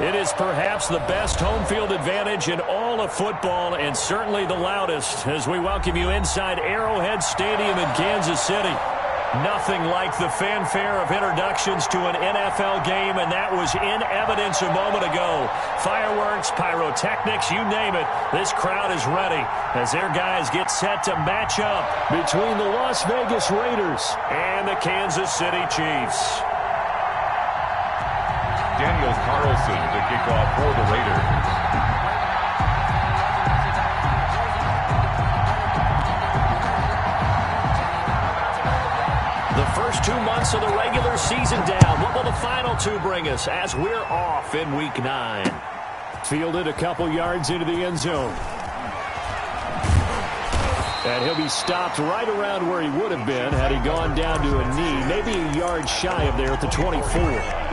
It is perhaps the best home field advantage in all of football and certainly the loudest as we welcome you inside Arrowhead Stadium in Kansas City. Nothing like the fanfare of introductions to an NFL game, and that was in evidence a moment ago. Fireworks, pyrotechnics, you name it. This crowd is ready as their guys get set to match up between the Las Vegas Raiders and the Kansas City Chiefs. Daniel Carlson to kick off for the Raiders. The first 2 months of the regular season down. What will the final two bring us as we're off in Week 9? Fielded a couple yards into the end zone. And he'll be stopped right around where he would have been had he gone down to a knee, maybe a yard shy of there at the 24.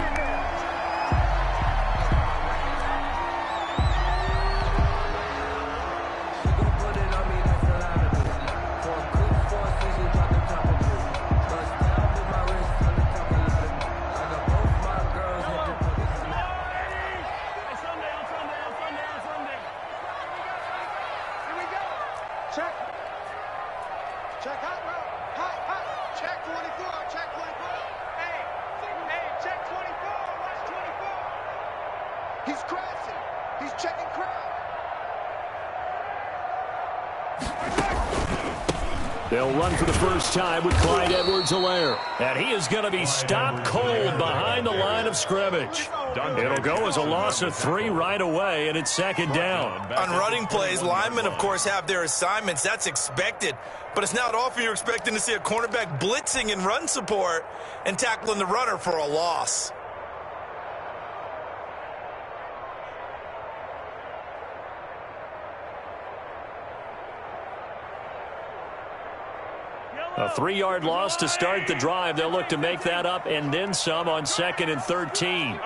They'll run for the first time with Clyde Edwards-Helaire. And he is going to be stopped cold behind the line of scrimmage. It'll go as a loss of 3 right away, and it's second down. On running plays, linemen, of course, have their assignments. That's expected. But it's not often you're expecting to see a cornerback blitzing in run support and tackling the runner for a loss. A 3-yard loss to start the drive. They'll look to make that up and then some on 2nd and 13.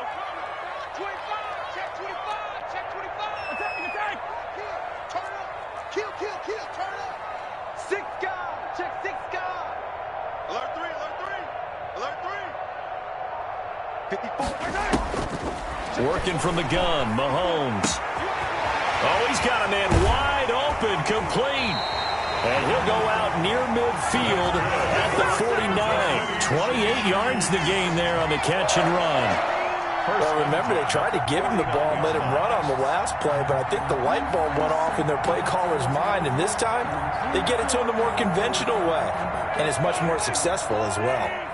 Working from the gun, Mahomes. Oh, he's got a man wide open, complete. And he'll go out near midfield at the 49. 28 yards the gain there on the catch and run. Well, remember, they tried to give him the ball and let him run on the last play, but I think the light bulb went off in their play caller's mind, and this time they get it to him the more conventional way, and it's much more successful as well.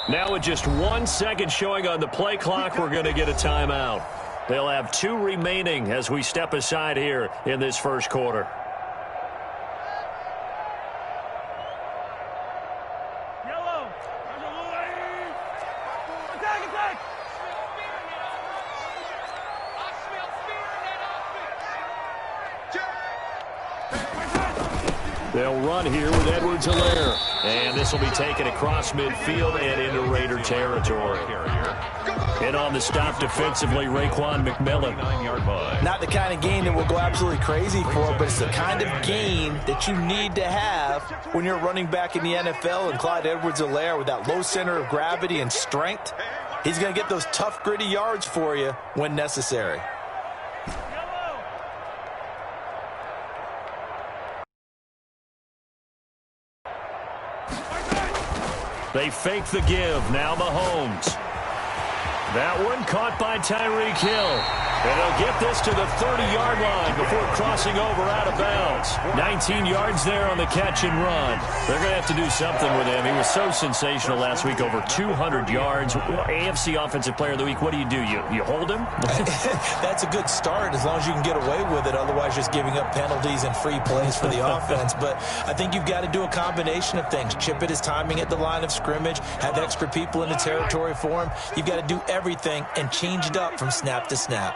Now with just 1 second showing on the play clock, we're going to get a timeout. They'll have 2 remaining as we step aside here in this first quarter. They'll run here with Edwards-Helaire. And this will be taken across midfield and into Raider territory. And on the stop defensively, Raekwon McMillan. 9-yard line. Not the kind of gain that we'll go absolutely crazy for, but it's the kind of gain that you need to have when you're running back in the NFL. And Clyde Edwards-Helaire, with that low center of gravity and strength, he's going to get those tough, gritty yards for you when necessary. They fake the give. Now Mahomes. That one caught by Tyreek Hill. And he'll get this to the 30-yard line before crossing over out of bounds. 19 yards there on the catch and run. They're going to have to do something with him. He was so sensational last week, over 200 yards. AFC Offensive Player of the Week, what do? You hold him? That's a good start as long as you can get away with it. Otherwise, just giving up penalties and free plays for the offense. But I think you've got to do a combination of things. Chip it his timing at the line of scrimmage, have extra people in the territory for him. You've got to do everything and change it up from snap to snap.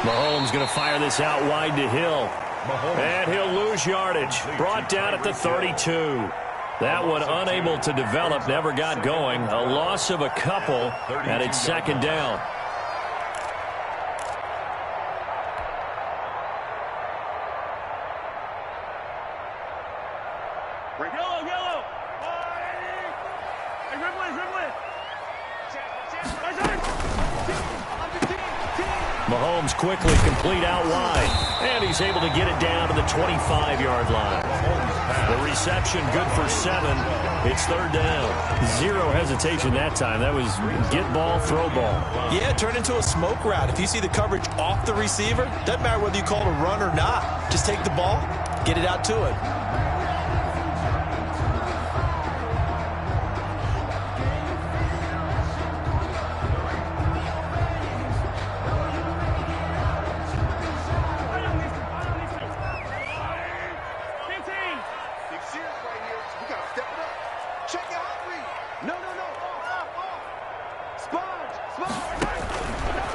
Mahomes going to fire this out wide to Hill. And he'll lose yardage. Brought down at the 32. That one unable to develop, never got going. A loss of a couple, and it's second down. Yellow. Mahomes quickly complete out wide, and he's able to get it down to the 25-yard line. The reception good for 7. It's third down. Zero hesitation that time. That was get ball, throw ball. Yeah, turn into a smoke route. If you see the coverage off the receiver, doesn't matter whether you call it a run or not. Just take the ball, get it out to him.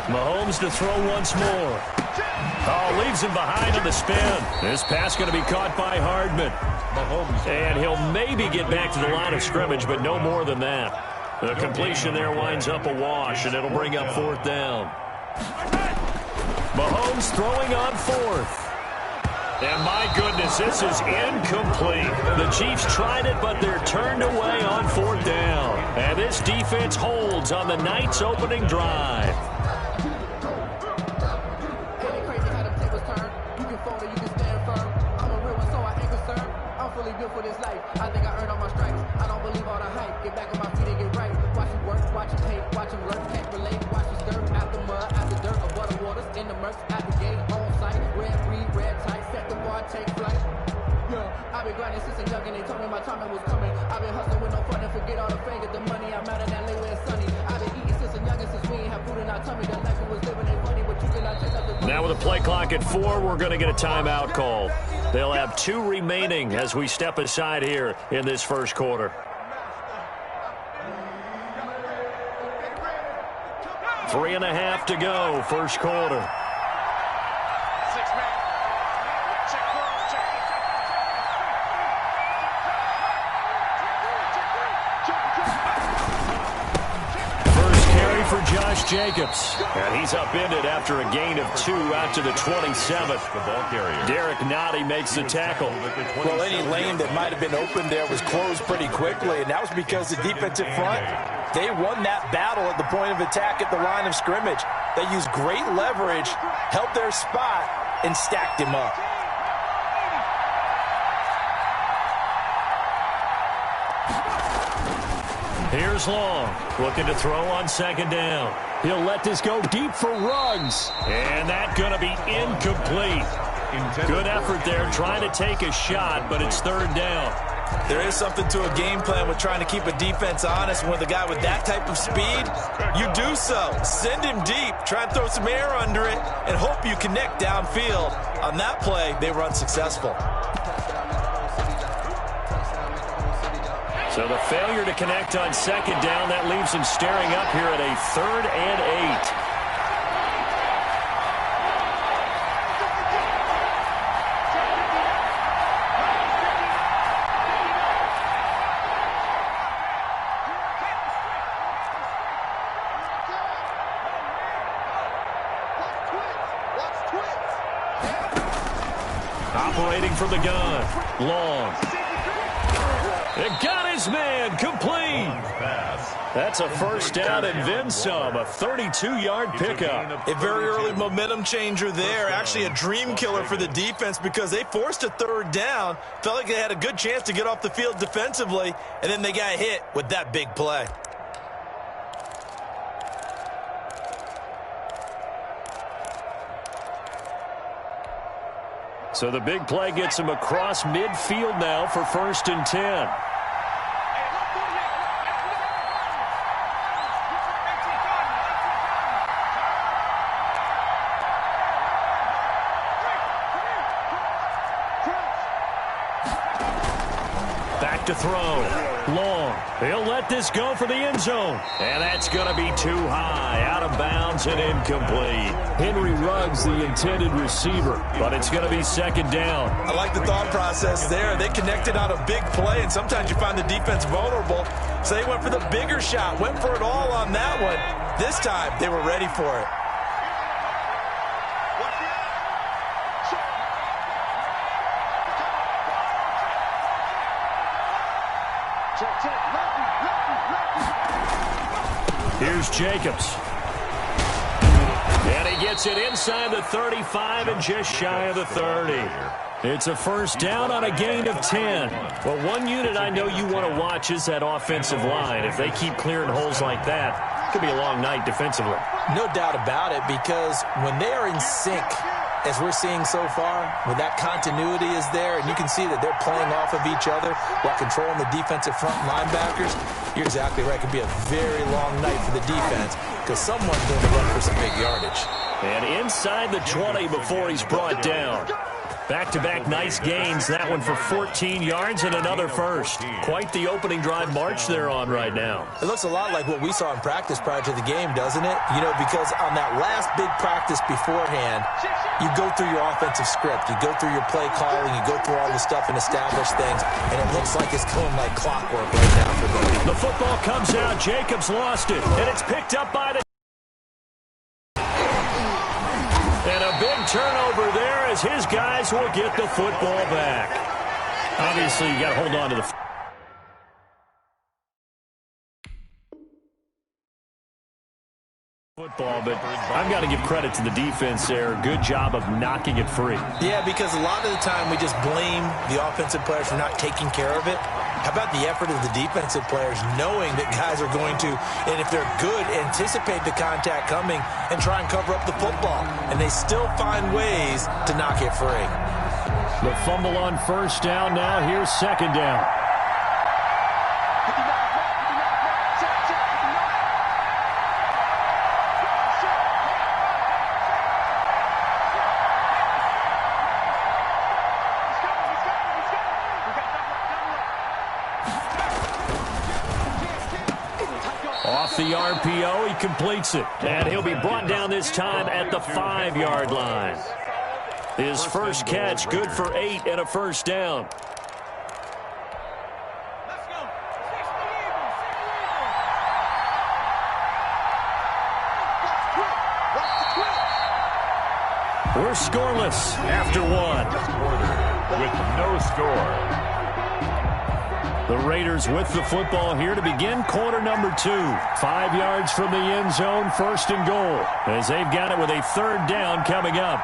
Mahomes to throw once more. Oh, leaves him behind on the spin. This pass going to be caught by Hardman. And he'll maybe get back to the line of scrimmage, but no more than that. The completion there winds up a wash, and it'll bring up fourth down. Mahomes throwing on fourth. And my goodness, this is incomplete. The Chiefs tried it, but they're turned away on fourth down. And this defense holds on the night's opening drive. Built for this life. I think I earned all my stripes. I don't believe all the hype. Get back on my feet and get right. Watch him work, watch him hate, watch him lurk, can't relate. Watch him stir out the mud, out the dirt, of butter waters, in the murks, at the gate, on sight. Red breed, red tight, set the bar, take flight. Yeah, I've been grinding since a youngin'. They told me my timing was coming. I've been hustling with no fun and forget all the fame, get the money. I'm out of that late where it's sunny. I've been eating since a youngin', since we ain't have food in our tummy. The life we was living ain't funny, but you cannot take up the. Now with a play clock at 4, we're going to get a timeout call. They'll have 2 remaining as we step aside here in this first quarter. 3.5 to go, first quarter. For Josh Jacobs. And he's upended after a gain of 2 out to the 27th. The ball carrier. Derek Nottie makes the tackle. Well, any lane that might have been open there was closed pretty quickly, and that was because the defensive front, they won that battle at the point of attack at the line of scrimmage. They used great leverage, held their spot, and stacked him up. Here's Long, looking to throw on second down. He'll let this go deep for Ruggs. And that's going to be incomplete. Good effort there, trying to take a shot, but it's third down. There is something to a game plan with trying to keep a defense honest. When with a guy with that type of speed, you do so. Send him deep, try and throw some air under it, and hope you connect downfield. On that play, they were unsuccessful. So the failure to connect on second down, that leaves him staring up here at a 3rd and 8. Operating from the gun, Long. It got his man, complete. That's a first down and then some, a 32-yard pickup. A very early momentum changer there, actually a dream killer for the defense because they forced a third down, felt like they had a good chance to get off the field defensively, and then they got hit with that big play. So the big play gets him across midfield now for 1st and 10. to throw. Long. He'll let this go for the end zone. And that's going to be too high. Out of bounds and incomplete. Henry Ruggs, the intended receiver. But it's going to be second down. I like the thought process there. They connected on a big play, and sometimes you find the defense vulnerable. So they went for the bigger shot, went for it all on that one. This time, they were ready for it. Here's Jacobs. And he gets it inside the 35 and just shy of the 30. It's a first down on a gain of 10. Well, one unit I know you want to watch is that offensive line. If they keep clearing holes like that, it could be a long night defensively. No doubt about it, because when they are in sync, as we're seeing so far, when that continuity is there, and you can see that they're playing off of each other while controlling the defensive front linebackers, you're exactly right. It could be a very long night for the defense because someone's going to run for some big yardage. And inside the 20 before he's brought down. Back-to-back nice gains. That one for 14 yards and another first. Quite the opening drive march they're on right now. It looks a lot like what we saw in practice prior to the game, doesn't it? You know, because on that last big practice beforehand, you go through your offensive script. You go through your play calling. You go through all the stuff and establish things. And it looks like it's going like clockwork right now for them. The football comes out. Jacobs lost it. And it's picked up by the... And a big turnover there as his guys will get the football back. Obviously, you got to hold on to the... football, but I've got to give credit to the defense there. Good job of knocking it free. Yeah, because a lot of the time we just blame the offensive players for not taking care of it. How about the effort of the defensive players knowing that guys are going to, and if they're good, anticipate the contact coming and try and cover up the football. And they still find ways to knock it free. The fumble on first down now. Here's second down. Off the RPO, he completes it. And he'll be brought down this time at the 5-yard line. His first catch, good for 8 and a first down. We're scoreless after one. With no score. The Raiders with the football here to begin quarter number 2. 5 yards from the end zone, first and goal, as they've got it with a third down coming up.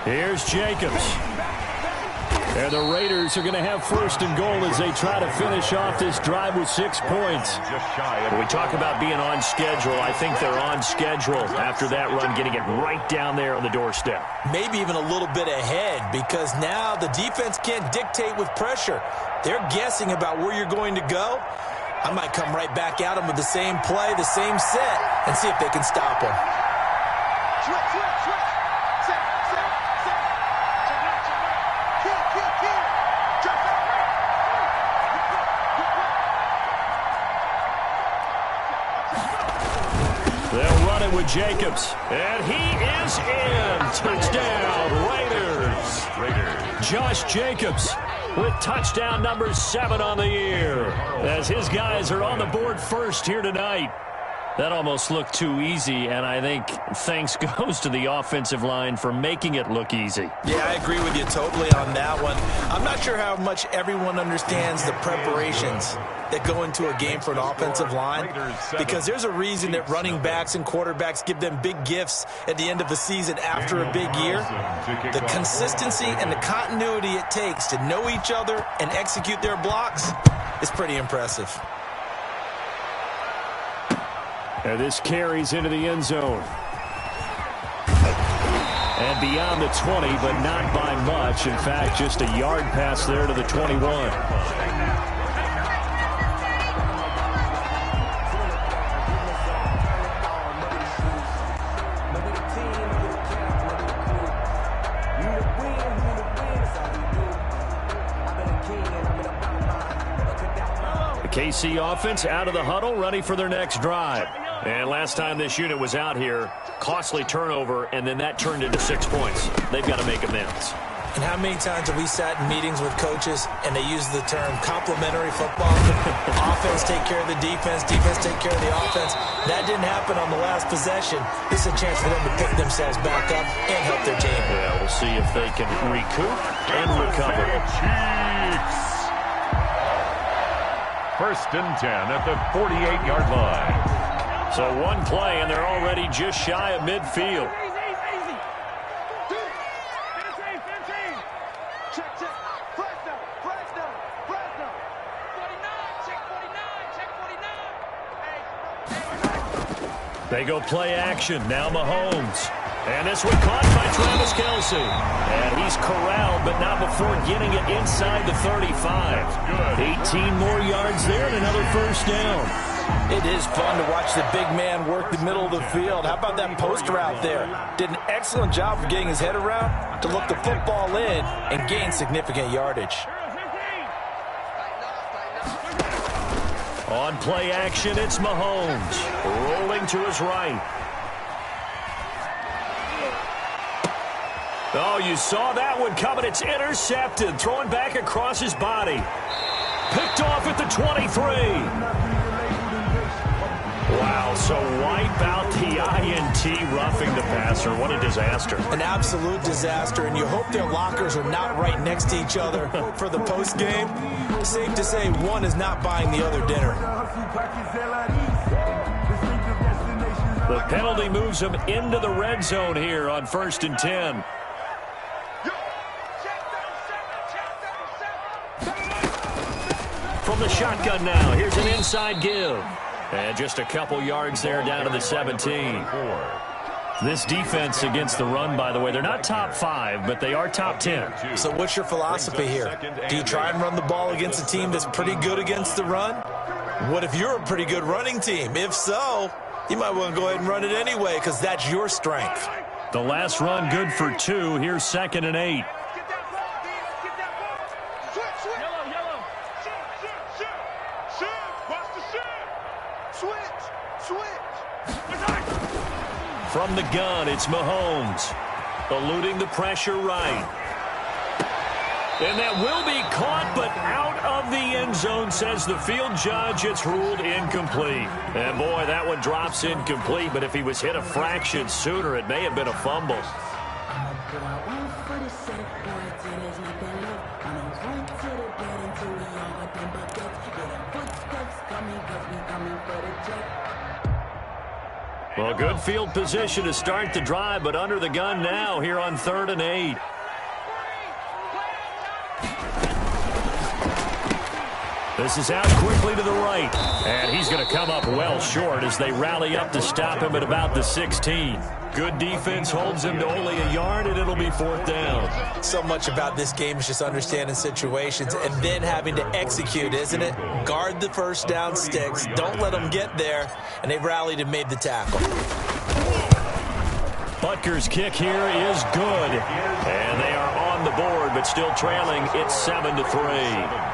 Here's Jacobs. And the Raiders are going to have first and goal as they try to finish off this drive with 6 points. When we talk about being on schedule, I think they're on schedule after that run, getting it right down there on the doorstep. Maybe even a little bit ahead, because now the defense can't dictate with pressure. They're guessing about where you're going to go. I might come right back at them with the same play, the same set, and see if they can stop them. They'll run it with Jacobs. And he is in. Touchdown, Raiders. Josh Jacobs with touchdown number 7 on the year, as his guys are on the board first here tonight. That almost looked too easy, and I think thanks goes to the offensive line for making it look easy. Yeah, I agree with you totally on that one. I'm not sure how much everyone understands the preparations that go into a game for an offensive line, because there's a reason that running backs and quarterbacks give them big gifts at the end of the season after a big year. The consistency and the continuity it takes to know each other and execute their blocks is pretty impressive. And this carries into the end zone. And beyond the 20, but not by much. In fact, just a yard pass there to the 21. KC offense out of the huddle, ready for their next drive. And last time this unit was out here, costly turnover, and then that turned into 6 points. They've got to make amends. And how many times have we sat in meetings with coaches and they use the term complementary football? Offense take care of the defense, defense take care of the offense. That didn't happen on the last possession. This is a chance for them to pick themselves back up and help their team. Yeah, we'll see if they can recoup and recover. Chiefs. 1st and 10 at the 48-yard line. So one play, and they're already just shy of midfield. They go play action. Now Mahomes. And this one caught by Travis Kelce. And he's corralled, but not before getting it inside the 35. 18 more yards there and another 1st down. It is fun to watch the big man work the middle of the field. How about that post route there? Did an excellent job of getting his head around to look the football in and gain significant yardage. On play action, it's Mahomes. Rolling to his right. Oh, you saw that one coming. It's intercepted. Throwing back across his body. Picked off at the 23. Wow, so wipe out the INT, roughing the passer. What a disaster. An absolute disaster, and you hope their lockers are not right next to each other for the postgame. Safe to say one is not buying the other dinner. The penalty moves them into the red zone here on 1st and 10. From the shotgun now, here's an inside give. And just a couple yards there down to the 17. This defense against the run, by the way, they're not top 5, but they are top 10. So what's your philosophy here? Do you try and run the ball against a team that's pretty good against the run? What if you're a pretty good running team? If so, you might want to go ahead and run it anyway because that's your strength. The last run good for 2. Here's 2nd and 8. From the gun, it's Mahomes. Eluding the pressure right. And that will be caught, but out of the end zone, says the field judge. It's ruled incomplete. And boy, that one drops incomplete, but if he was hit a fraction sooner, it may have been a fumble. Well, good field position to start the drive, but under the gun now here on 3rd and 8. This is out quickly to the right, and he's going to come up well short as they rally up to stop him at about the 16. Good defense holds him to only a yard, and it'll be 4th down. So much about this game is just understanding situations and then having to execute, isn't it? Guard the 1st down sticks. Don't let them get there, and they've rallied and made the tackle. Butker's kick here is good, and they are on the board, but still trailing. It's 7-3.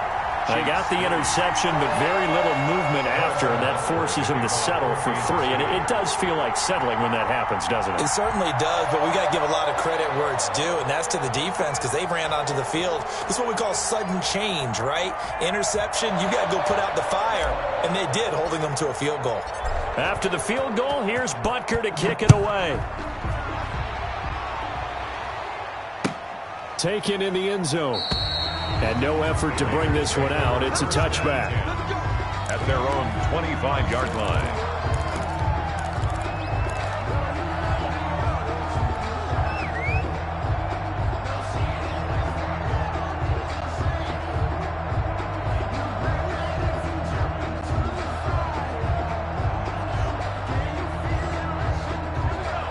They got the interception, but very little movement after, and that forces him to settle for 3. And it does feel like settling when that happens, doesn't it? It certainly does, but we got to give a lot of credit where it's due, and that's to the defense because they ran onto the field. This is what we call sudden change, right? Interception, you got to go put out the fire, and they did, holding them to a field goal. After the field goal, here's Butker to kick it away. Taken in the end zone. And no effort to bring this one out. It's a touchback. At their own 25-yard line.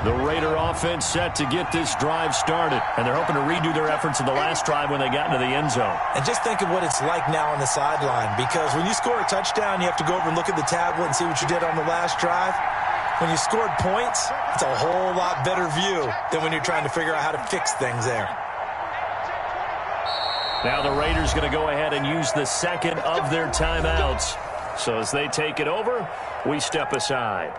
The Raider offense set to get this drive started, and they're hoping to redo their efforts in the last drive when they got into the end zone. And just think of what it's like now on the sideline, because when you score a touchdown, you have to go over and look at the tablet and see what you did on the last drive. When you scored points, it's a whole lot better view than when you're trying to figure out how to fix things there. Now the Raiders going to go ahead and use the second of their timeouts. So as they take it over, we step aside.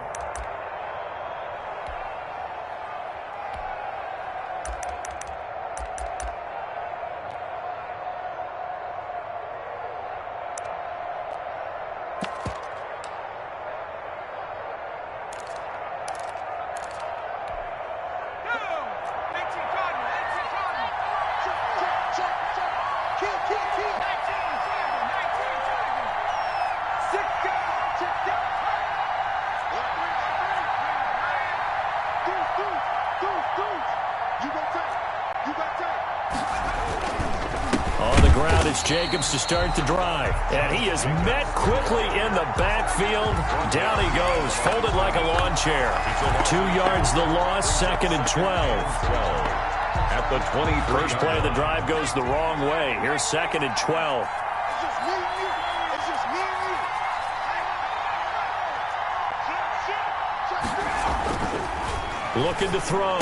Jacobs to start the drive, and he is met quickly in the backfield. Down he goes, folded like a lawn chair. 2 yards the loss, 2nd and 12. At the 20. First play of the drive goes the wrong way. Here's 2nd and 12. Looking to throw.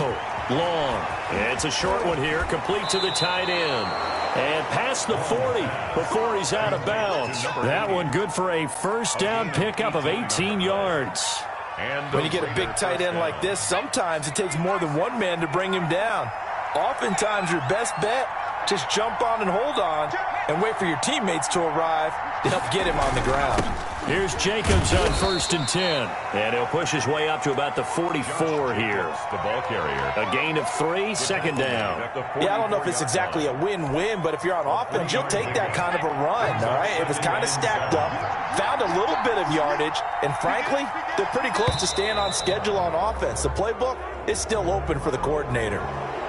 Long. It's a short one here, complete to the tight end. And past the 40 before he's out of bounds. That one good for a first down pickup of 18 yards. And when you get a big tight end like this, sometimes it takes more than one man to bring him down. Oftentimes your best bet, just jump on and hold on and wait for your teammates to arrive to help get him on the ground. Here's Jacobs on 1st and 10. And he'll push his way up to about the 44 here. The ball carrier. A gain of 3, 2nd down. Yeah, I don't know if it's exactly a win-win, but if you're on offense, you'll take that kind of a run, all right? It was kind of stacked up, found a little bit of yardage, and frankly, they're pretty close to staying on schedule on offense. The playbook is still open for the coordinator.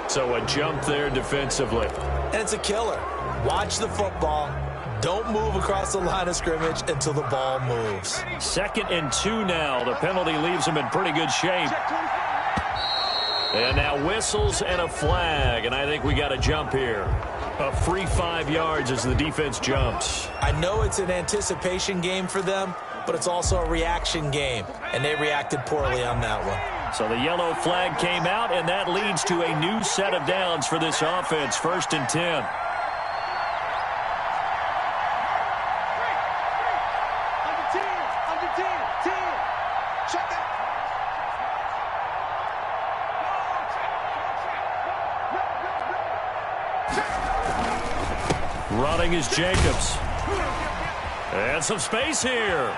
So a jump there defensively. And it's a killer. Watch the football. Don't move across the line of scrimmage until the ball moves. 2nd and 2 now. The penalty leaves them in pretty good shape. And now whistles and a flag, and I think we got a jump here. A free 5 yards as the defense jumps. I know it's an anticipation game for them, but it's also a reaction game, and they reacted poorly on that one. So the yellow flag came out, and that leads to a new set of downs for this offense. 1st and 10. Running is Jacobs. And some space here.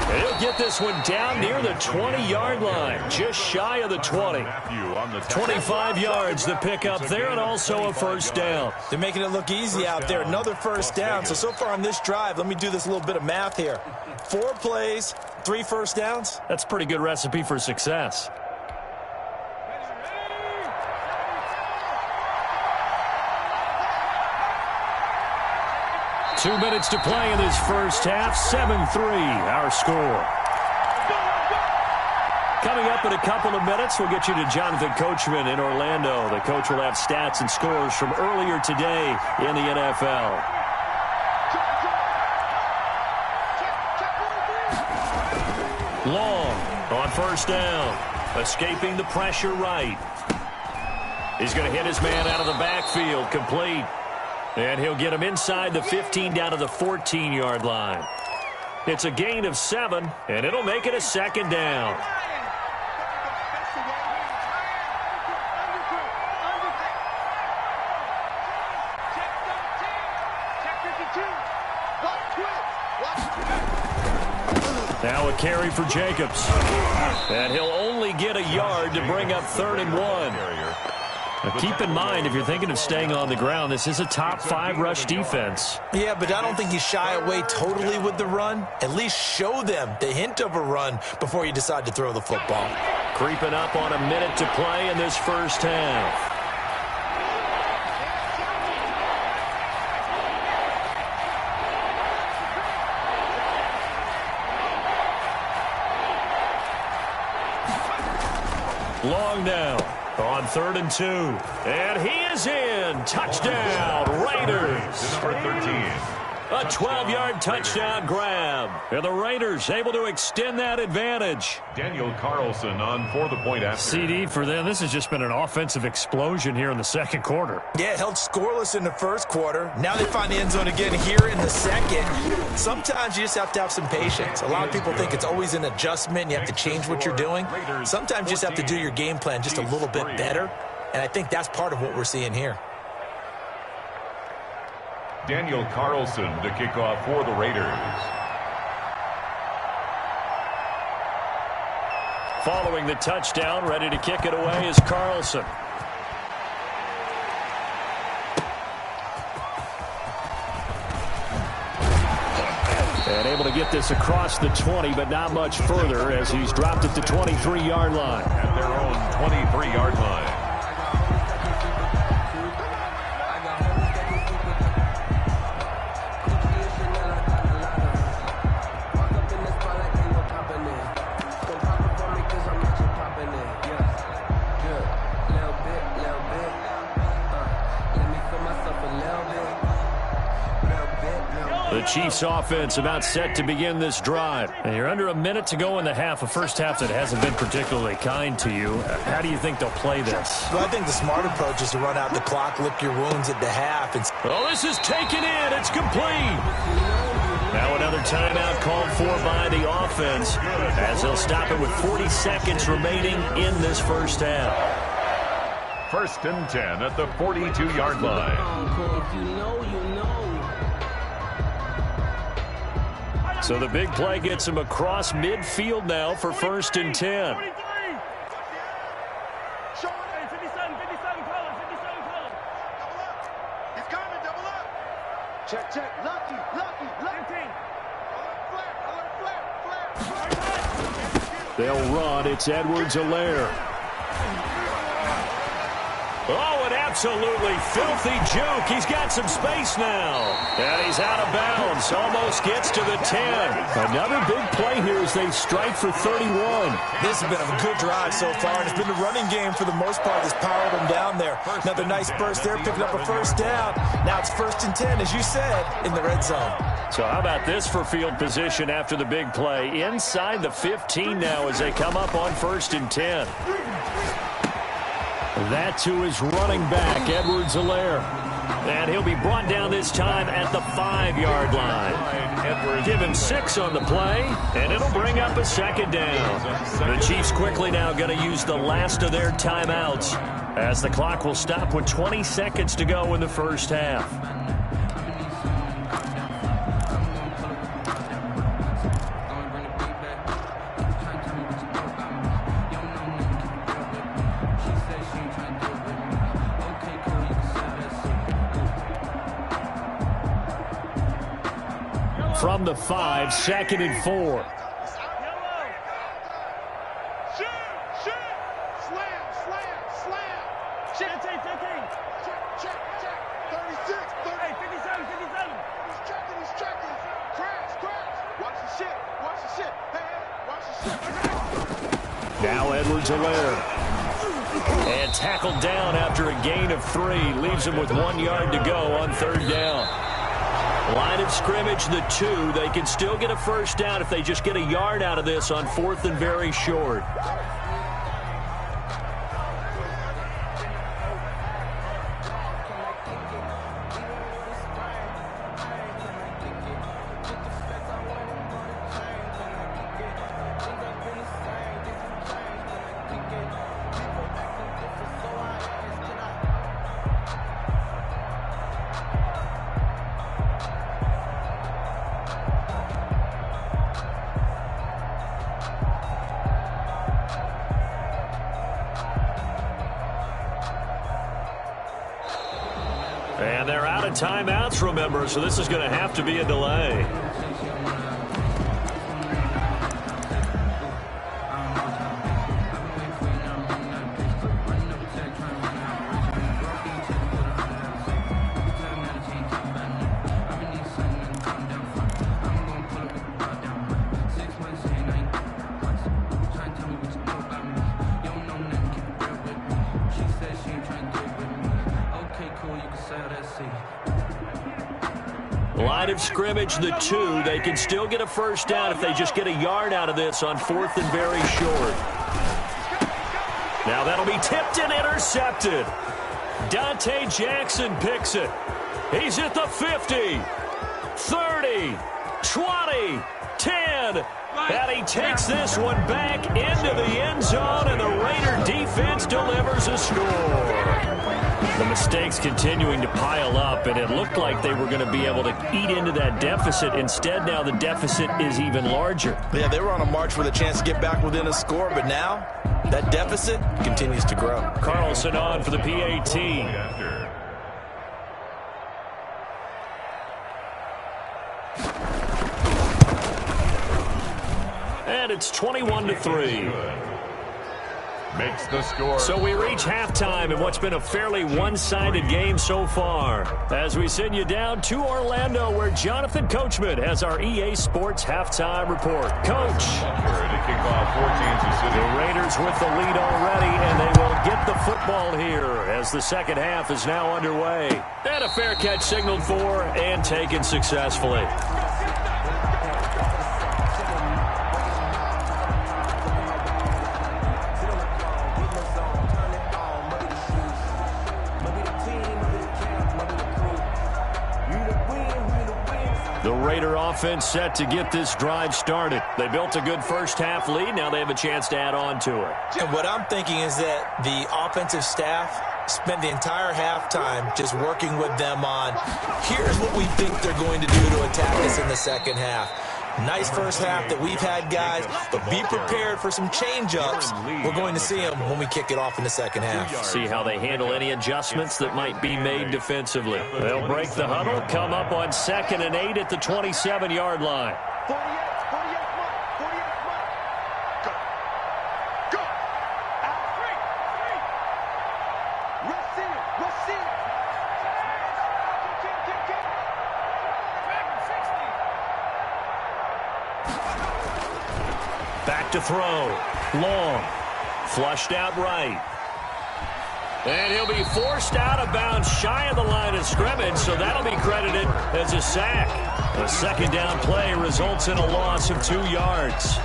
And he'll get this one down near the 20-yard line, just shy of the 20. 25 yards the pickup there, and also a first down. They're making it look easy out there. Another first down. So far on this drive, let me do this little bit of math here. 4 plays, 3 first downs. That's a pretty good recipe for success. Two minutes to play in this first half. 7-3, our score. Coming up in a couple of minutes, we'll get you to Jonathan Coachman in Orlando. The coach will have stats and scores from earlier today in the NFL. Long on first down. Escaping the pressure right. He's going to hit his man out of the backfield. Complete. And he'll get him inside the 15 down to the 14-yard line. It's a gain of 7, and it'll make it a 2nd down. Now a carry for Jacobs. And he'll only get a yard to bring up 3rd and 1. Now keep in mind, if you're thinking of staying on the ground, this is a top 5 rush defense. Yeah, but I don't think you shy away totally with the run. At least show them the hint of a run before you decide to throw the football. Creeping up on a minute to play in this first half. Long now. On 3rd and 2. And he is in. Touchdown, Raiders. Number 13. A 12-yard touchdown grab. And the Raiders able to extend that advantage. Daniel Carlson on for the point after. CD for them. This has just been an offensive explosion here in the second quarter. Yeah, held scoreless in the first quarter. Now they find the end zone again here in the second. Sometimes you just have to have some patience. A lot of people think it's always an adjustment. You have to change what you're doing. Sometimes you just have to do your game plan just a little bit better. And I think that's part of what we're seeing here. Daniel Carlson to kick off for the Raiders. Following the touchdown, ready to kick it away is Carlson. And able to get this across the 20, but not much further as he's dropped at the 23-yard line. At their own 23-yard line. The Chiefs offense about set to begin this drive. And you're under a minute to go in the half, a first half that hasn't been particularly kind to you. How do you think they'll play this? Well, I think the smart approach is to run out the clock, lick your wounds at the half. Oh, this is taken in. It's complete. Now another timeout called for by the offense as they'll stop it with 40 seconds remaining in this first half. 1st and 10 at the 42-yard line. So the big play gets him across midfield now for 1st and 10. Check. Lucky. They'll run. It's Edwards-Helaire. Oh, an absolutely filthy juke. He's got some space now. And he's out of bounds. Almost gets to the 10. Another big play here as they strike for 31. This has been a good drive so far, and it's been the running game for the most part that's powered them down there. Another nice burst there, picking up a first down. Now it's 1st and 10, as you said, in the red zone. So how about this for field position after the big play? Inside the 15 now as they come up on 1st and 10. That to his running back, Edwards-Helaire. And he'll be brought down this time at the 5-yard line. Give him 6 on the play, and it'll bring up a second down. The Chiefs quickly now going to use the last of their timeouts as the clock will stop with 20 seconds to go in the first half. From the 5, 2nd and 4. Now Edwards-Helaire. And tackled down after a gain of 3. Leaves him with 1 yard to go on 3rd down. Line of scrimmage, the 2. They can still get a first down if they just get a yard out of this on 4th and very short. And they're out of timeouts, remember, so this is going to have to be a delay. Line of scrimmage, the 2. They can still get a first down if they just get a yard out of this on 4th and very short. Now that'll be tipped and intercepted. Dante Jackson picks it. He's at the 50, 30, 20, 10. And he takes this one back into the end zone, and the Raider defense delivers a score. The mistakes continuing to pile up, and it looked like they were going to be able to eat into that deficit. Instead, now the deficit is even larger. Yeah, they were on a march with a chance to get back within a score, but now that deficit continues to grow. Carlson on for the PAT. And it's 21-3. Makes the score. So we reach halftime in what's been a fairly one-sided game so far. As we send you down to Orlando, where Jonathan Coachman has our EA Sports halftime report. Coach. To kick off 14 The Raiders with the lead already, and they will get the football here as the second half is now underway. And a fair catch signaled for and taken successfully. The Raider offense set to get this drive started. They built a good first-half lead. Now they have a chance to add on to it. And what I'm thinking is that the offensive staff spent the entire halftime just working with them on, here's what we think they're going to do to attack us in the second half. Nice first half that we've had, guys, but be prepared for some change-ups. We're going to see them when we kick it off in the second half. See how they handle any adjustments that might be made defensively. They'll break the huddle, come up on 2nd and 8 at the 27-yard line. Back to throw. Long. Flushed out right. And he'll be forced out of bounds shy of the line of scrimmage, so that'll be credited as a sack. A second down play results in a loss of 2 yards.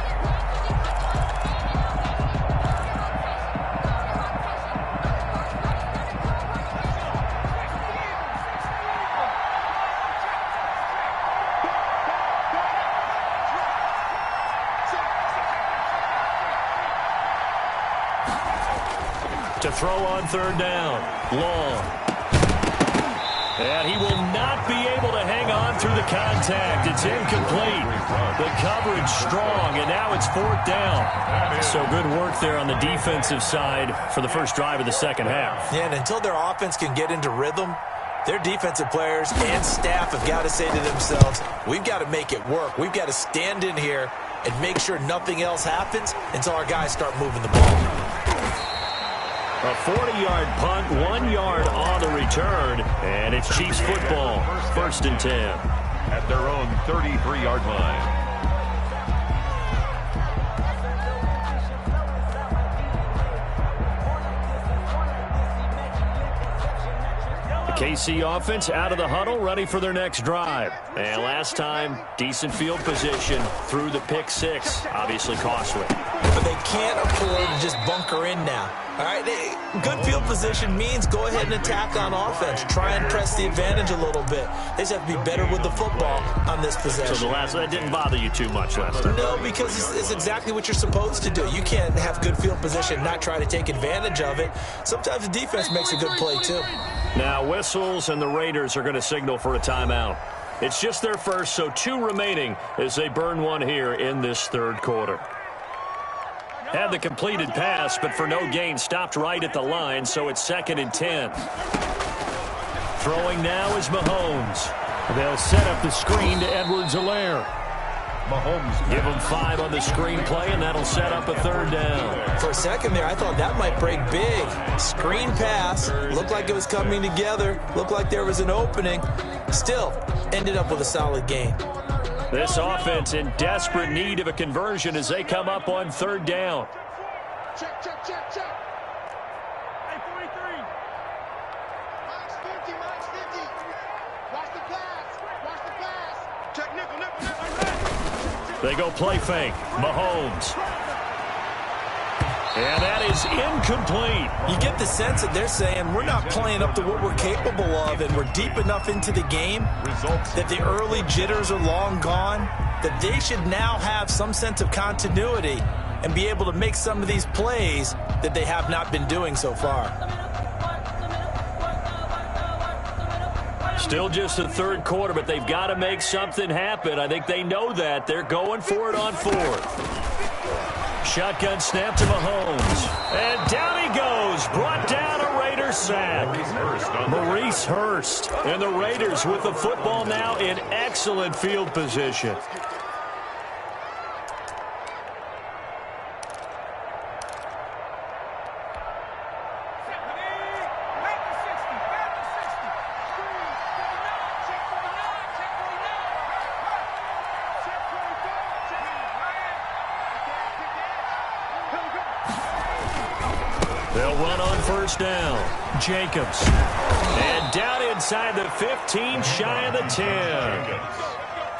To throw on 3rd down. Long. And he will not be able to hang on through the contact. It's incomplete. The coverage strong, and now it's 4th down. So good work there on the defensive side for the first drive of the second half. Yeah, and until their offense can get into rhythm, their defensive players and staff have got to say to themselves, we've got to make it work. We've got to stand in here and make sure nothing else happens until our guys start moving the ball. A 40-yard punt, 1 yard on the return, and it's Chiefs football, 1st and 10. At their own 33-yard line. KC offense out of the huddle, ready for their next drive. And last time, decent field position through the pick 6, obviously costly. But they can't afford to just bunker in now. All right, good field position means go ahead and attack on offense. Try and press the advantage a little bit. They just have to be better with the football on this possession. So that didn't bother you too much last time? No, because it's exactly what you're supposed to do. You can't have good field position and not try to take advantage of it. Sometimes the defense makes a good play, too. Now whistles, and the Raiders are going to signal for a timeout. It's just their first, so 2 remaining as they burn one here in this 3rd quarter. Had the completed pass, but for no gain, stopped right at the line, so it's 2nd and 10. Throwing now is Mahomes. They'll set up the screen to Edwards-Helaire. Mahomes. Give him 5 on the screen play, and that'll set up a 3rd down. For a second there, I thought that might break big. Screen pass. Looked like it was coming together. Looked like there was an opening. Still, ended up with a solid gain. This offense in desperate need of a conversion as they come up on 3rd down. Check. Hey, 43. Max 50. Watch the pass. They go play fake. Mahomes. And that is incomplete. You get the sense that they're saying we're not playing up to what we're capable of, and we're deep enough into the game that the early jitters are long gone, that they should now have some sense of continuity and be able to make some of these plays that they have not been doing so far. Still just the third quarter, but they've got to make something happen. I think they know that. They're going for it on fourth. Shotgun snap to Mahomes. And down he goes. Brought down a Raiders sack. Maurice Hurst. And the Raiders with the football now in excellent field position. They'll run on first down. Jacobs. And down inside the 15, shy of the 10.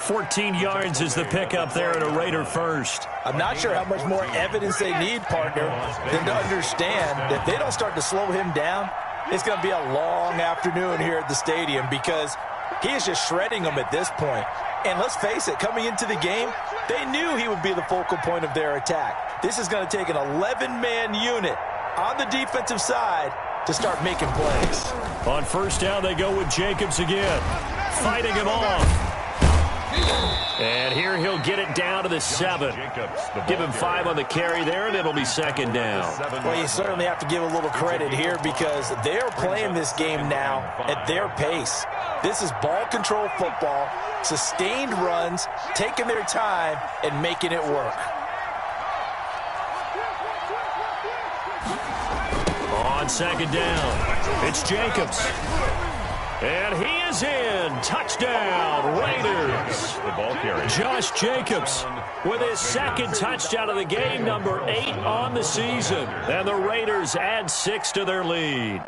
14 yards is the pickup there at a Raider first. I'm not sure how much more evidence they need, partner, than to understand that if they don't start to slow him down, it's going to be a long afternoon here at the stadium because he is just shredding them at this point. And let's face it, coming into the game, they knew he would be the focal point of their attack. This is going to take an 11-man unit on the defensive side to start making plays. On first down, they go with Jacobs again, fighting him off. And here he'll get it down to the 7. Give him 5 on the carry there, and it'll be second down. Well, you certainly have to give a little credit here because they're playing this game now at their pace. This is ball control football, sustained runs, taking their time, and making it work. On second down, it's Jacobs. And he is in. Touchdown, Raiders. The ball carrier. Josh Jacobs with his second touchdown of the game, number 8 on the season. And the Raiders add 6 to their lead.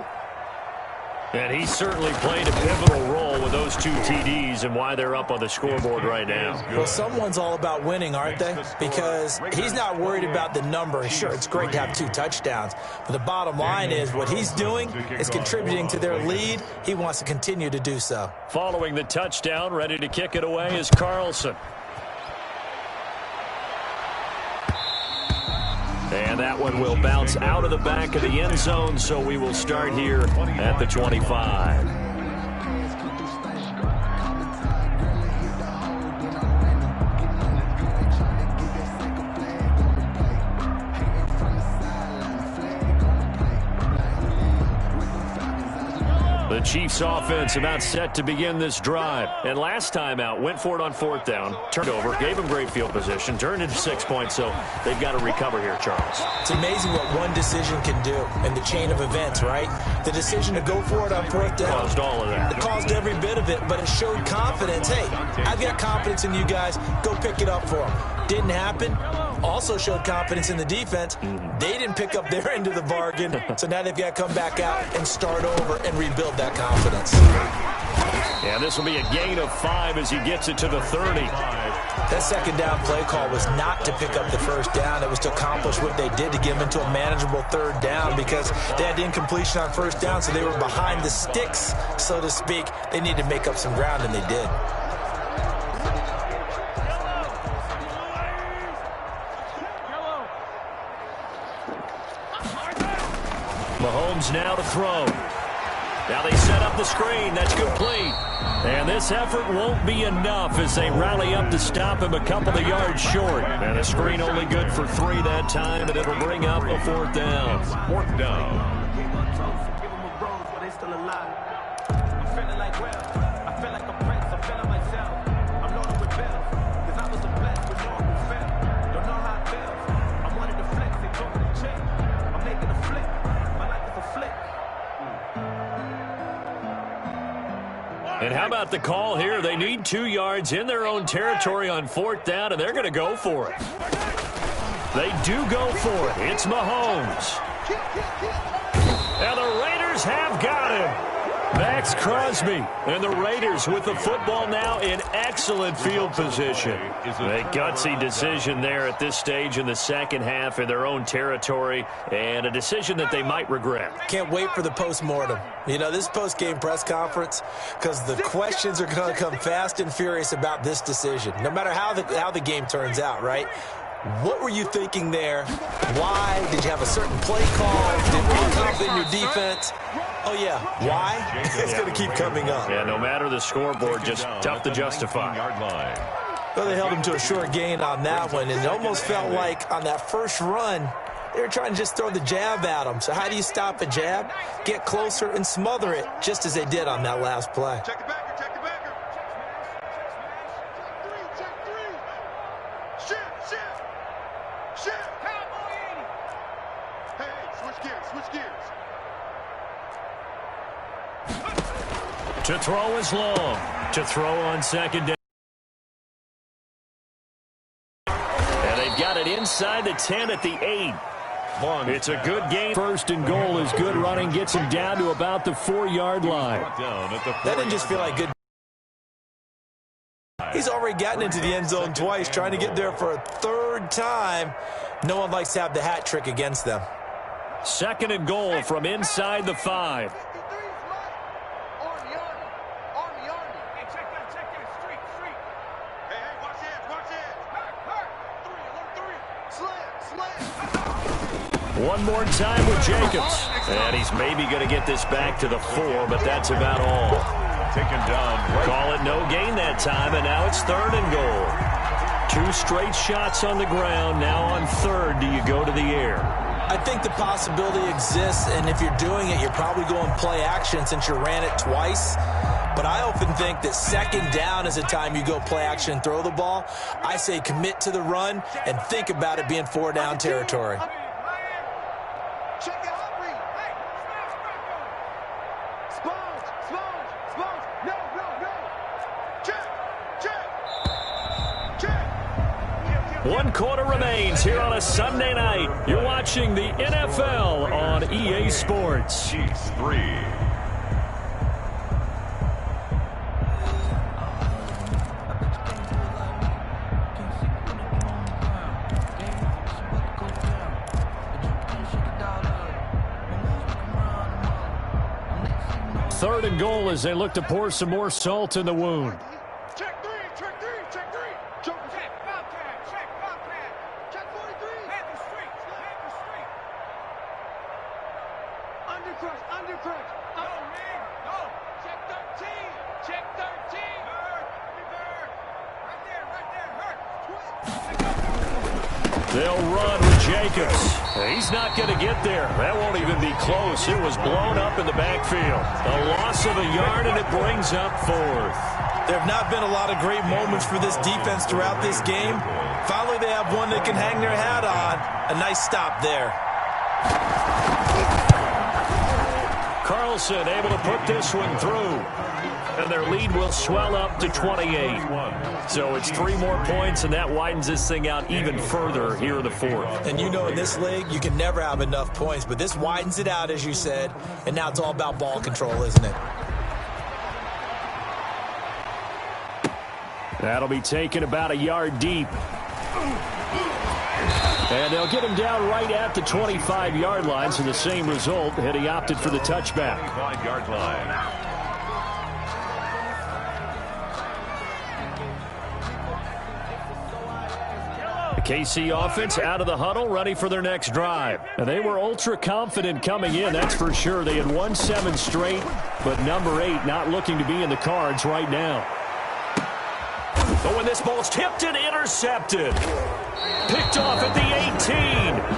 And he certainly played a pivotal role with those 2 TDs and why they're up on the scoreboard right now. Well, someone's all about winning, aren't they? Because he's not worried about the number. Sure, it's great to have 2 touchdowns. But the bottom line is what he's doing is contributing to their lead. He wants to continue to do so. Following the touchdown, ready to kick it away is Carlson. And that one will bounce out of the back of the end zone, so we will start here at the 25. The Chiefs offense about set to begin this drive. And last time out, went for it on fourth down, turned over, gave them great field position, turned into 6 points, so they've got to recover here, Charles. It's amazing what one decision can do in the chain of events, right? The decision to go for it on fourth down. Caused all of that. It caused every bit of it, but it showed confidence. Hey, I've got confidence in you guys. Go pick it up for them. Didn't happen. Also showed confidence in the defense. They didn't pick up their end of the bargain, so now they've got to come back out and start over and rebuild that confidence. Yeah, this will be a gain of 5 as he gets it to the 30. That second down play call was not to pick up the first down. It was to accomplish what they did to get them into a manageable third down because they had incompletion on first down, so they were behind the sticks, so to speak. They needed to make up some ground, and they did. Mahomes now to throw. Now they set up the screen. That's complete. And this effort won't be enough as they rally up to stop him a couple of yards short. And a screen only good for 3 that time, and it'll bring up a fourth down. Fourth down. And how about the call here? They need 2 yards in their own territory on fourth down, and they're going to go for it. They do go for it. It's Mahomes. And the Raiders have got him. Max Crosby and the Raiders with the football now in excellent field position. A gutsy decision there at this stage in the second half in their own territory, and a decision that they might regret. Can't wait for the postmortem. You know, this post-game press conference, because the questions are going to come fast and furious about this decision, no matter how the game turns out, right? What were you thinking there? Why? Did you have a certain play call? Did you come in your defense? Oh, yeah. Why? It's going to keep coming up. Yeah, no matter the scoreboard, just tough to justify. Well, they held him to a short gain on that one, and it almost felt like on that first run, they were trying to just throw the jab at him. So how do you stop a jab? Get closer and smother it, just as they did on that last play. Check the backer, check the backer. Check three. Shift. Cowboy 80. Hey, switch gears. To throw is long. To throw on second down. And they've got it inside the 10 at the 8. It's a good game. First and goal is good running. Gets him down to about the 4-yard line. That didn't just feel like good. He's already gotten into the end zone twice, trying to get there for a third time. No one likes to have the hat trick against them. Second and goal from inside the 5. One more time with Jacobs. And he's maybe going to get this back to the 4, but that's about all. Taken down. Call it no gain that time, and now it's third and goal. 2 straight shots on the ground. Now on third, do you go to the air? I think the possibility exists, and if you're doing it, you're probably going play action since you ran it twice. But I often think that second down is the time you go play action and throw the ball. I say commit to the run and think about it being 4-down territory. Check it out, Reed. Hey, Sponge. No. Check. 1 quarter remains here on a Sunday night. You're watching the NFL on EA Sports. Chiefs 3. Third and goal as they look to pour some more salt in the wound. Check three. Joker. Check Bobcat. Check 43. Panther Street. Undercrush. Go, man. Go. Check 13. Right there. They'll run with Jacobs. He's not going to get there. That won't even be close. It was blown up in the backfield. A loss of a yard, and it brings up 4th. There have not been a lot of great moments for this defense throughout this game. Finally, they have one they can hang their hat on. A nice stop there. Carlson able to put this one through. And their lead will swell up to 28. So it's 3 more points, and that widens this thing out even further here in the 4th. And you know in this league, you can never have enough points, but this widens it out, as you said, and now it's all about ball control, isn't it? That'll be taken about a yard deep. And they'll get him down right at the 25-yard line, so the same result, had he opted for the touchback. 25-yard line. KC offense out of the huddle, ready for their next drive. And they were ultra confident coming in, that's for sure. They had won 7 straight, but number 8 not looking to be in the cards right now. But when this ball's tipped and intercepted, picked off at the 18,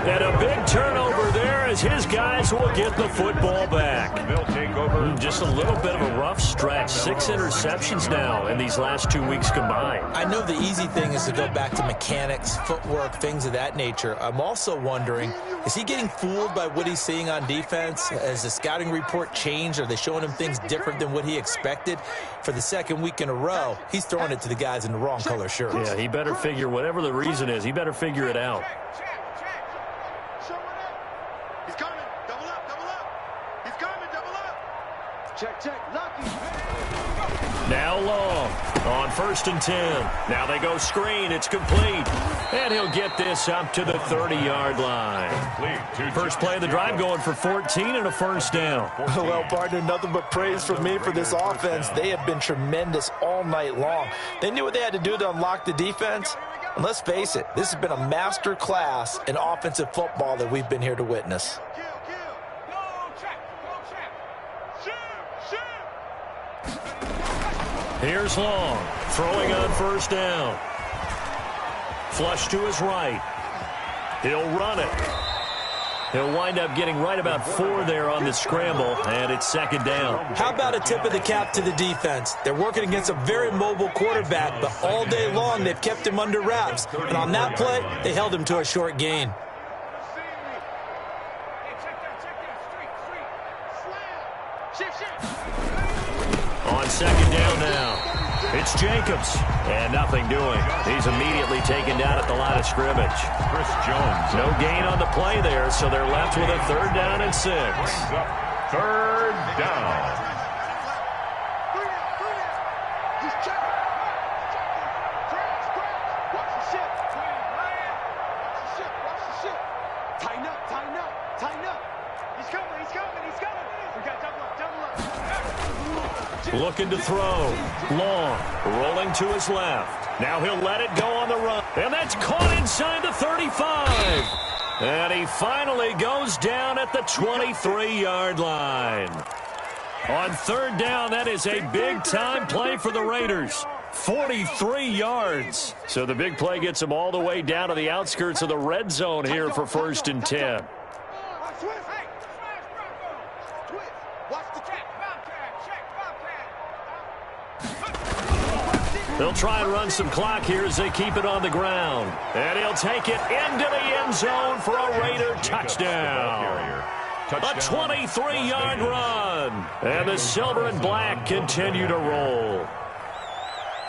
and a big turnover there as his guys will get the football back. They'll take over. Just a little bit of a rough stretch. 6 interceptions now in these last 2 weeks combined. I know the easy thing is to go back to mechanics, footwork, things of that nature. I'm also wondering, is he getting fooled by what he's seeing on defense? Has the scouting report changed? Are they showing him things different than what he expected? For the second week in a row, he's throwing it to the guys in the wrong color shirts. Yeah, he better figure, whatever the reason is, he better figure it out. He's coming. Double up. He's coming. Double up. Check, check, lucky. Now long on 1st and 10. Now they go screen. It's complete. And he'll get this up to the 30-yard line. First play of the drive going for 14 and a first down. Well, partner, nothing but praise from me for this offense. They have been tremendous all night long. They knew what they had to do to unlock the defense. And let's face it, this has been a master class in offensive football that we've been here to witness. Here's Long, throwing on first down. Flush to his right. He'll run it. He'll wind up getting right about 4 there on the scramble, and it's 2nd down. How about a tip of the cap to the defense? They're working against a very mobile quarterback, but all day long they've kept him under wraps. And on that play, they held him to a short gain. On 2nd down now. It's Jacobs, and nothing doing. He's immediately taken down at the line of scrimmage. Chris Jones. No gain on the play there, so they're left with a 3rd down and 6. Brings up 3rd down. Looking to throw. Long, rolling to his left. Now he'll let it go on the run. And that's caught inside the 35. And he finally goes down at the 23-yard line. On 3rd down, that is a big-time play for the Raiders. 43 yards. So the big play gets him all the way down to the outskirts of the red zone here for 1st and 10. They'll try and run some clock here as they keep it on the ground. And he'll take it into the end zone for a Raider touchdown. A 23-yard run. And the silver and black continue to roll.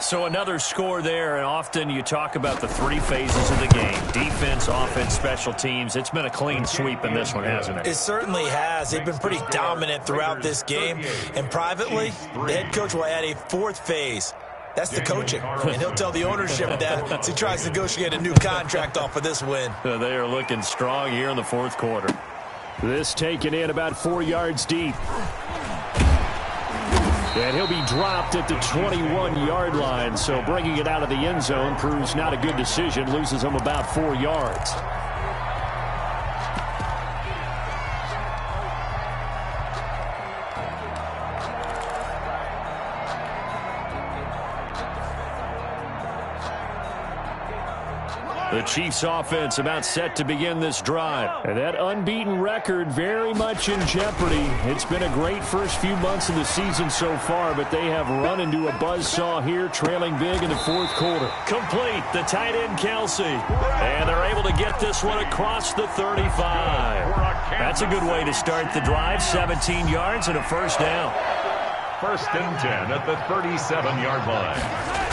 So another score there, and often you talk about the 3 phases of the game. Defense, offense, special teams. It's been a clean sweep in this one, hasn't it? It certainly has. They've been pretty dominant throughout this game. And privately, the head coach will add a 4th phase. That's the coaching, and he'll tell the ownership that as he tries to negotiate a new contract off of this win. They are looking strong here in the 4th quarter. This taken in about 4 yards deep. And he'll be dropped at the 21-yard line, so bringing it out of the end zone proves not a good decision, loses him about 4 yards. The Chiefs offense about set to begin this drive. And that unbeaten record very much in jeopardy. It's been a great first few months of the season so far, but they have run into a buzzsaw here, trailing big in the 4th quarter. Complete, the tight end Kelsey. And they're able to get this one across the 35. That's a good way to start the drive. 17 yards and a first down. 1st and 10 at the 37-yard line.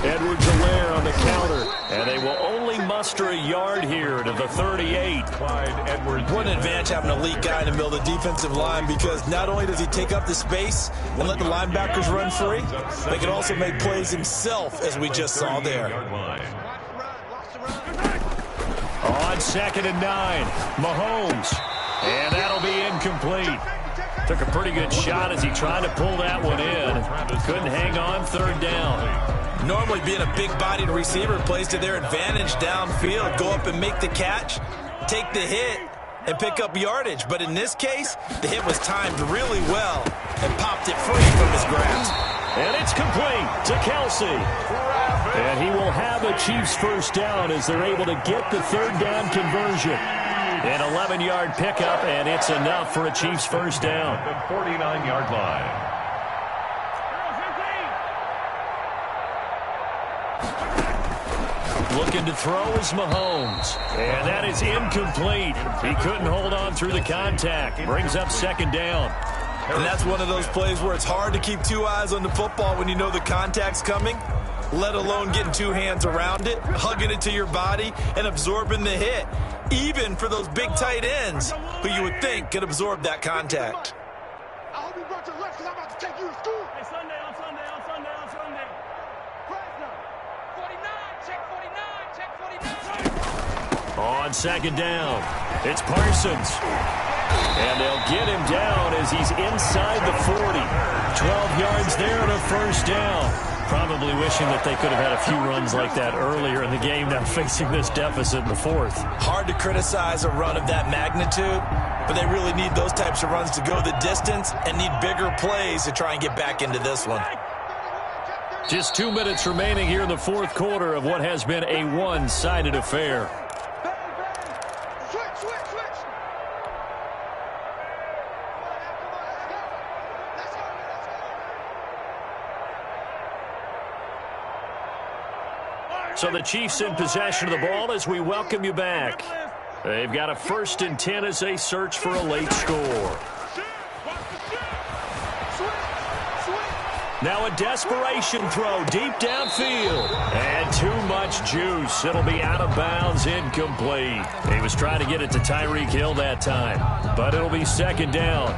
Edwards-Helaire on the counter, and they will only muster a yard here to the 38. Clyde Edwards. What an advantage having an elite guy in the middle of the defensive line, because not only does he take up the space and let the linebackers run free, but he can also make plays himself, as we just saw there. On 2nd and 9, Mahomes, and that'll be incomplete. Took a pretty good shot as he tried to pull that one in. Couldn't hang on 3rd down. Normally being a big-bodied receiver plays to their advantage downfield. Go up and make the catch, take the hit, and pick up yardage. But in this case, the hit was timed really well and popped it free from his grasp. And it's complete to Kelsey. And he will have a Chiefs first down as they're able to get the 3rd down conversion. An 11-yard pickup, and it's enough for a Chiefs first down. The 49-yard line. Looking to throw is Mahomes. And that is incomplete. He couldn't hold on through the contact. Brings up 2nd down. And that's one of those plays where it's hard to keep 2 eyes on the football when you know the contact's coming, let alone getting 2 hands around it, hugging it to your body, and absorbing the hit, even for those big tight ends who you would think could absorb that contact. hope you brought your lunch because I'm about to take you to school. Hey, Sunday. Fresno. 49, check 49, check 49. On second down, it's Parsons. And they'll get him down as he's inside the 40. 12 yards there and a first down. Probably wishing that they could have had a few runs like that earlier in the game, now facing this deficit in the fourth. Hard to criticize a run of that magnitude, but they really need those types of runs to go the distance and need bigger plays to try and get back into this one. Just 2 minutes remaining here in the fourth quarter of what has been a one-sided affair. So the Chiefs in possession of the ball as we welcome you back. They've got a 1st and 10 as they search for a late score. Now a desperation throw deep downfield. And too much juice. It'll be out of bounds, incomplete. He was trying to get it to Tyreek Hill that time, but it'll be second down.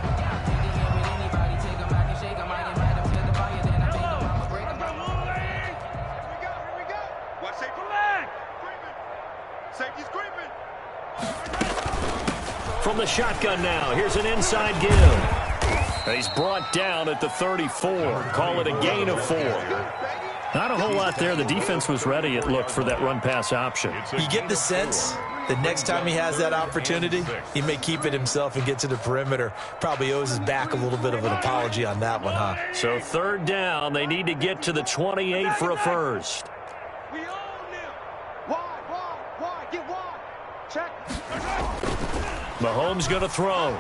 From the shotgun now, here's an inside give. He's brought down at the 34. Call it a gain of 4. Not a whole lot there. The defense was ready, it looked, for that run-pass option. You get the sense that next time he has that opportunity, he may keep it himself and get to the perimeter. Probably owes his back a little bit of an apology on that one, huh? So third down, they need to get to the 28 for a first. Mahomes going to throw.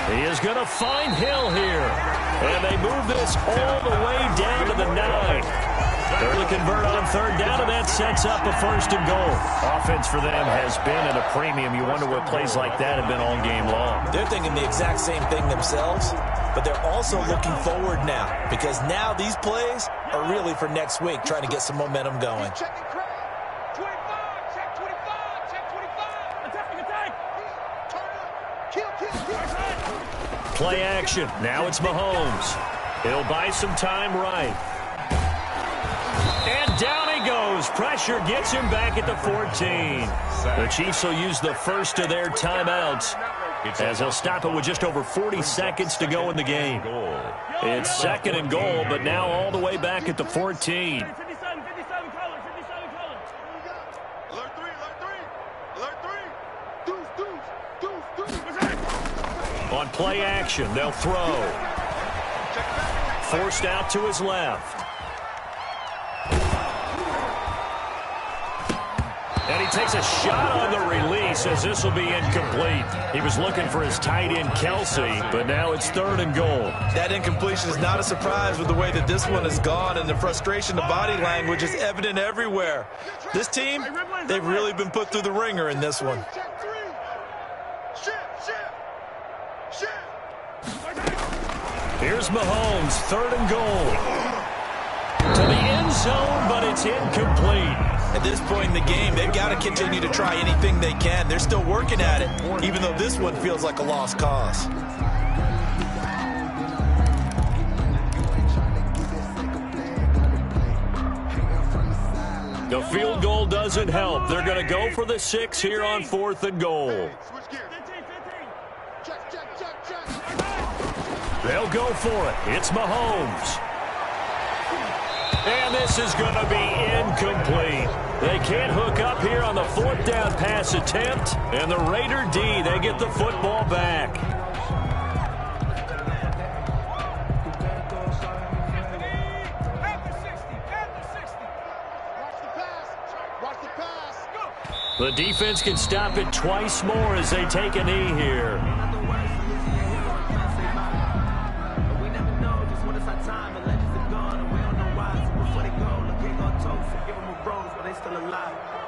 He is going to find Hill here. And they move this all the way down to the 9. They're going to convert on third down, and that sets up a 1st and goal. Offense for them has been at a premium. You wonder what plays like that have been all game long. They're thinking the exact same thing themselves, but they're also looking forward now, because now these plays are really for next week, trying to get some momentum going. Play action. Now it's Mahomes. He'll buy some time right. And down he goes. Pressure gets him back at the 14. The Chiefs will use the first of their timeouts as they'll stop it with just over 40 seconds to go in the game. It's 2nd and goal, but now all the way back at the 14. On play action, they'll throw. Forced out to his left. And he takes a shot on the release as this will be incomplete. He was looking for his tight end, Kelsey, but now it's 3rd and goal. That incompletion is not a surprise with the way that this one has gone, and the frustration, the body language is evident everywhere. This team, they've really been put through the ringer in this one. Here's Mahomes, 3rd and goal. To the end zone, but it's incomplete. At this point in the game, they've got to continue to try anything they can. They're still working at it, even though this one feels like a lost cause. The field goal doesn't help. They're going to go for the 6 here on 4th and goal. They'll go for it. It's Mahomes. And this is going to be incomplete. They can't hook up here on the 4th down pass attempt. And the Raider D, they get the football back. The defense can stop it twice more as they take a knee here. Still alive.